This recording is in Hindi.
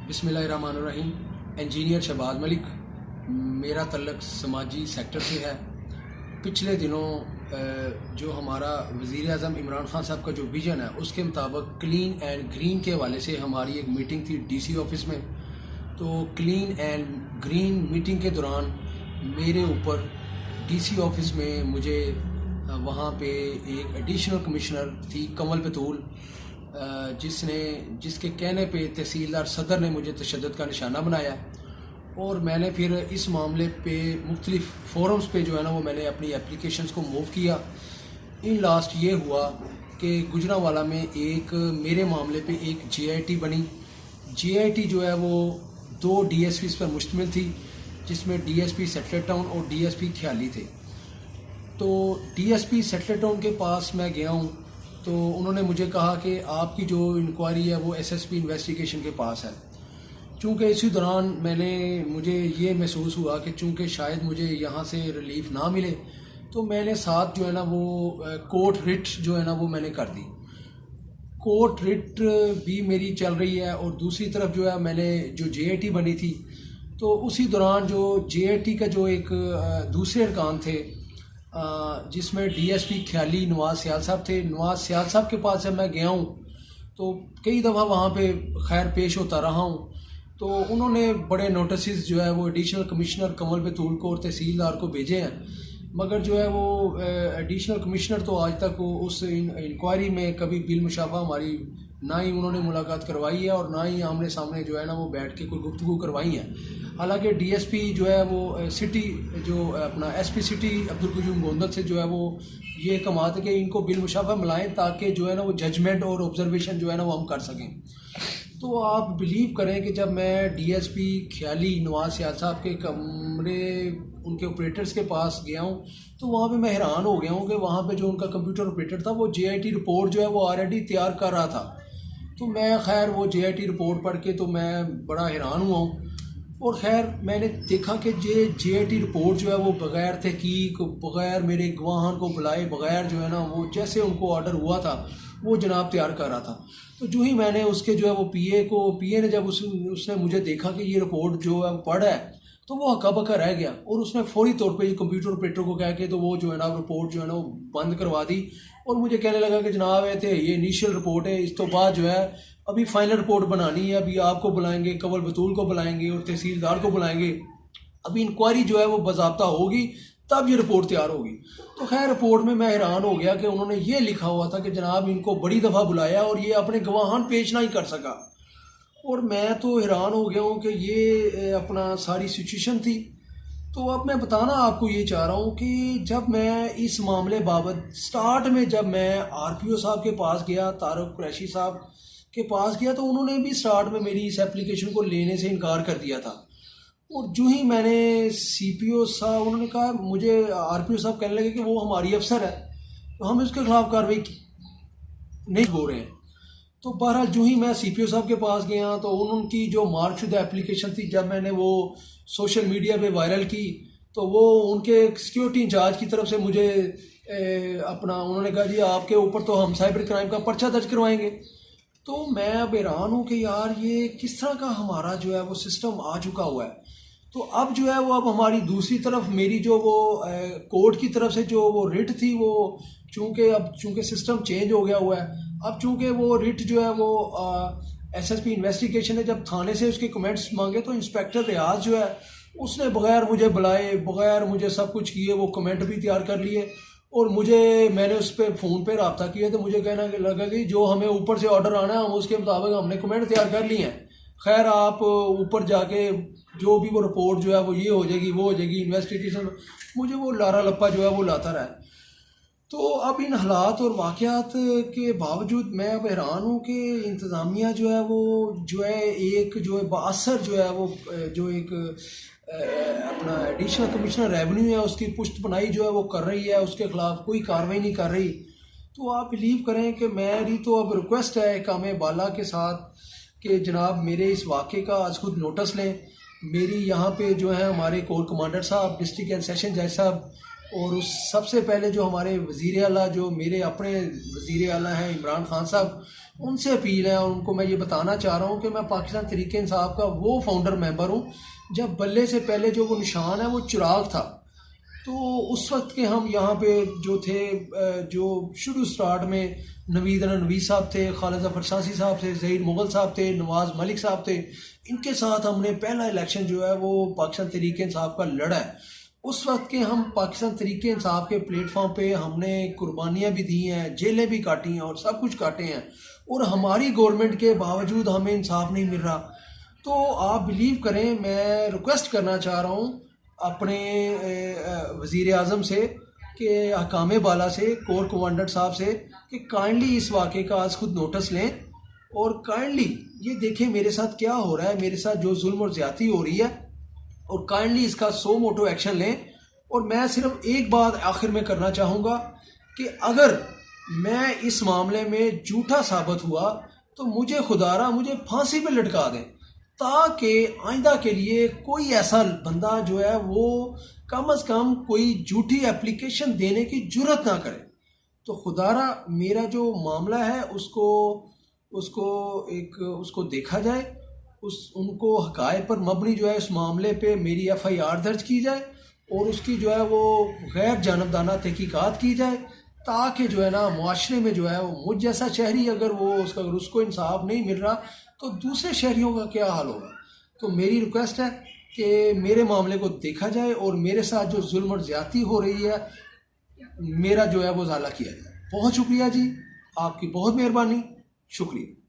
बिस्मिल्लाहिर्रहमानिर्रहीम। इंजीनियर शहबाज मलिक। मेरा तल्लक समाजी सेक्टर से है। पिछले दिनों जो हमारा वज़ीर आज़म इमरान खान साहब का जो विज़न है उसके मुताबिक क्लीन एंड ग्रीन के हवाले से हमारी एक मीटिंग थी डीसी ऑफिस में। तो क्लीन एंड ग्रीन मीटिंग के दौरान मेरे ऊपर डीसी ऑफिस में मुझे वहाँ पे एक एडिशनल कमिश्नर थी कमल बतूल, जिसके कहने पे तहसीलदार सदर ने मुझे तशद्दुद का निशाना बनाया और मैंने फिर इस मामले पे मुख्तलिफ फोरम्स पे जो है ना वो मैंने अपनी एप्लीकेशंस को मूव किया। इन लास्ट ये हुआ कि गुजरांवाला में एक मेरे मामले पे एक JIT बनी। JIT जो है वो 2 DSPs पर मुश्तमिल थी, जिसमें DSP सेटलर टाउन और DSP ख्याली थे। तो DSP सेटलर टाउन के पास मैं गया हूँ तो उन्होंने मुझे कहा कि आपकी जो इंक्वायरी है वो SSP इन्वेस्टिगेशन के पास है। चूँकि इसी दौरान मुझे ये महसूस हुआ कि चूँकि शायद मुझे यहाँ से रिलीफ ना मिले, तो मैंने साथ जो है ना वो कोर्ट रिट जो है ना वो मैंने कर दी। कोर्ट रिट भी मेरी चल रही है और दूसरी तरफ जो है मैंने जो JIT बनी थी, तो उसी दौरान जो JIT का जो एक दूसरे अरकान थे जिसमें DSP ख्याली नवाज सियाल साहब थे। नवाज सियाल साहब के पास जब मैं गया हूँ तो कई दफ़ा वहाँ पे खैर पेश होता रहा हूँ, तो उन्होंने बड़े नोटिस जो है वो एडिशनल कमिश्नर कमल बतूल को और तहसीलदार को भेजे हैं, मगर जो है वो एडिशनल कमिश्नर तो आज तक उस इंक्वायरी में कभी बिल मुशाफा हमारी ना ही उन्होंने मुलाकात करवाई है और ना ही आमने सामने जो है ना वो बैठ के कोई गुफ्तगू करवाई है। हालांकि DSP जो है वो सिटी जो अपना SP सिटी अब्दुल कयूम गोंदल से जो है वो ये कमाते कि इनको बिल मुशाफा मिलाएं ताकि जो है ना वो जजमेंट और ऑब्जर्वेशन जो है ना वो हम कर सकें। तो आप बिलीव करें कि जब मैं DSP ख्याली नवाज सियाल साहब के कमरे उनके ऑपरेटर्स के पास गया हूँ तो वहाँ पे मैं हैरान हो गया हूँ कि वहाँ पे जो उनका कंप्यूटर ऑपरेटर था वो JIT रिपोर्ट जो है वो ऑलरेडी तैयार कर रहा था। तो मैं खैर वो JIT रिपोर्ट पढ़ के तो मैं बड़ा हैरान हुआ हूँ और खैर मैंने देखा कि JIT रिपोर्ट जो है वो बग़ैर तहकीक, बग़ैर मेरे गवाहान को बुलाए बग़ैर जो है ना वो जैसे उनको ऑर्डर हुआ था वो जनाब तैयार कर रहा था। तो जो ही मैंने उसके जो है वो PA ने जब उसने मुझे देखा कि ये रिपोर्ट जो है पढ़ा है तो वो हक्का बक्का रह गया और उसने फौरी तौर पे कंप्यूटर ऑपरेटर को कह के तो वो जो है ना रिपोर्ट जो है ना वो बंद करवा दी और मुझे कहने लगा कि जनाब ये इनिशियल रिपोर्ट है, इस तो बाद जो है अभी फाइनल रिपोर्ट बनानी है, अभी आपको बुलाएंगे, कमल बतूल को बुलाएंगे और तहसीलदार को बुलाएंगे, अभी इंक्वायरी जो है वो बाज़ाब्ता होगी तब ये रिपोर्ट तैयार होगी। तो खैर रिपोर्ट में मैं हैरान हो गया कि उन्होंने ये लिखा हुआ था कि जनाब इनको बड़ी दफ़ा बुलाया और ये अपने गवाहान पेश नहीं कर सका। और मैं तो हैरान हो गया हूँ कि ये अपना सारी सिचुएशन थी। तो अब मैं बताना आपको ये चाह रहा हूँ कि जब मैं इस मामले बाबत स्टार्ट में जब मैं RPO साहब के पास गया, तारुक कुरैशी साहब के पास गया, तो उन्होंने भी स्टार्ट में मेरी इस एप्लीकेशन को लेने से इनकार कर दिया था। और जो ही मैंने CPO साहब उन्होंने कहा, मुझे RPO साहब कहने लगे कि वो हमारी अफसर है तो हम इसके खिलाफ कार्रवाई नहीं हो रहे हैं। तो बहरहाल जो ही मैं CPO साहब के पास गया तो उनकी जो मार्कशुदा एप्लीकेशन थी जब मैंने वो सोशल मीडिया पे वायरल की तो वो उनके सिक्योरिटी इंचार्ज की तरफ से मुझे उन्होंने कहा जी आपके ऊपर तो हम साइबर क्राइम का पर्चा दर्ज करवाएंगे। तो मैं अब हैरान हूँ कि यार ये किस तरह का हमारा जो है वो सिस्टम आ चुका हुआ है। तो अब जो है वो अब हमारी दूसरी तरफ मेरी जो वो कोर्ट की तरफ से जो वो रिट थी वो चूँकि सिस्टम चेंज हो गया हुआ है, अब चूँकि वो रिट जो है वो SSP इन्वेस्टिगेशन ने जब थाने से उसके कमेंट्स मांगे तो इंस्पेक्टर रियाज जो है उसने बग़ैर मुझे बुलाए बग़ैर मुझे सब कुछ किए वो कमेंट भी तैयार कर लिए और मैंने उस पर फ़ोन पे रब्ता किया तो मुझे कहना लगा कि जो हमें ऊपर से ऑर्डर आना है हम उसके मुताबिक हमने कमेंट तैयार कर लिए हैं। खैर आप ऊपर जाके जो भी वो रिपोर्ट जो है वो ये हो जाएगी वो हो जाएगी इन्वेस्टिगेशन, मुझे वो लारा लप्पा जो है वो लाता रहा। तो अब इन हालात और वाक़यात के बावजूद मैं अब हैरान हूँ कि इंतज़ामिया जो है वो जो है एक जो है बाअसर जो है वो जो एक अपना एडिशनल कमिश्नर रेवेन्यू है उसकी पुष्ट बनाई जो है वो कर रही है, उसके ख़िलाफ़ कोई कार्रवाई नहीं कर रही। तो आप बिलीव करें कि मेरी तो अब रिक्वेस्ट है काम बाला के साथ कि जनाब मेरे इस वाक़े का आज खुद नोटिस लें। मेरी यहाँ पे जो है हमारे कोर कमांडर साहब, डिस्ट्रिक्ट एंड सेशन जज साहब और उस सबसे पहले जो हमारे वज़ीर आला जो मेरे अपने वज़ीर आला हैं इमरान खान साहब, उनसे अपील है और उनको मैं ये बताना चाह रहा हूँ कि मैं पाकिस्तान तहरीक इंसाफ का वो फाउंडर मेंबर हूँ जब बल्ले से पहले जो वो निशान है वो चिराग था। तो उस वक्त के हम यहाँ पे जो थे, जो शुरू स्टार्ट में नवीद नवीद साहब थे, खालिद जफर सासी साहब थे, ज़हीर मुग़ल साहब थे, नवाज़ मलिक साहब थे, इनके साथ हमने पहला इलेक्शन जो है वो पाकिस्तान तहरीक इंसाफ का लड़ा है। उस वक्त के हम पाकिस्तान तहरीक इंसाफ के प्लेटफॉर्म पे हमने कुर्बानियाँ भी दी हैं, जेलें भी काटी हैं और सब कुछ काटे हैं, और हमारी गवर्नमेंट के बावजूद हमें इंसाफ नहीं मिल रहा। तो आप बिलीव करें, मैं रिक्वेस्ट करना चाह रहा हूँ अपने वज़ीर आज़म से कि हकाम बाला से, कोर कमांडर साहब से, कि काइंडली इस वाक़े का आज खुद नोटिस लें और काइंडली ये देखें मेरे साथ क्या हो रहा है, मेरे साथ जो जुल्म और ज़्यादती हो रही है, और काइंडली इसका सो मोटो एक्शन लें। और मैं सिर्फ एक बात आखिर में करना चाहूँगा कि अगर मैं इस मामले में झूठा साबित हुआ तो मुझे खुदारा मुझे फांसी पे लटका दें, ताकि आइंदा के लिए कोई ऐसा बंदा जो है वो कम अज़ कम कोई झूठी एप्लीकेशन देने की जुर्रत ना करे। तो खुदारा मेरा जो मामला है उसको उसको उसको देखा जाए, उनको हकायक पर मबनी जो है इस मामले पे मेरी FIR दर्ज की जाए और उसकी जो है वो गैर जानबदाना तहकीकात की जाए, ताकि जो है ना मुआशरे में जो है वो मुझ जैसा शहरी अगर उसको इंसाफ नहीं मिल रहा तो दूसरे शहरियों का क्या हाल होगा। तो मेरी रिक्वेस्ट है कि मेरे मामले को देखा जाए और मेरे साथ जो जुल्म और ज़्यादती हो रही है मेरा जो है वो ज़ाला किया जाए। बहुत शुक्रिया जी, आपकी बहुत मेहरबानी, शुक्रिया।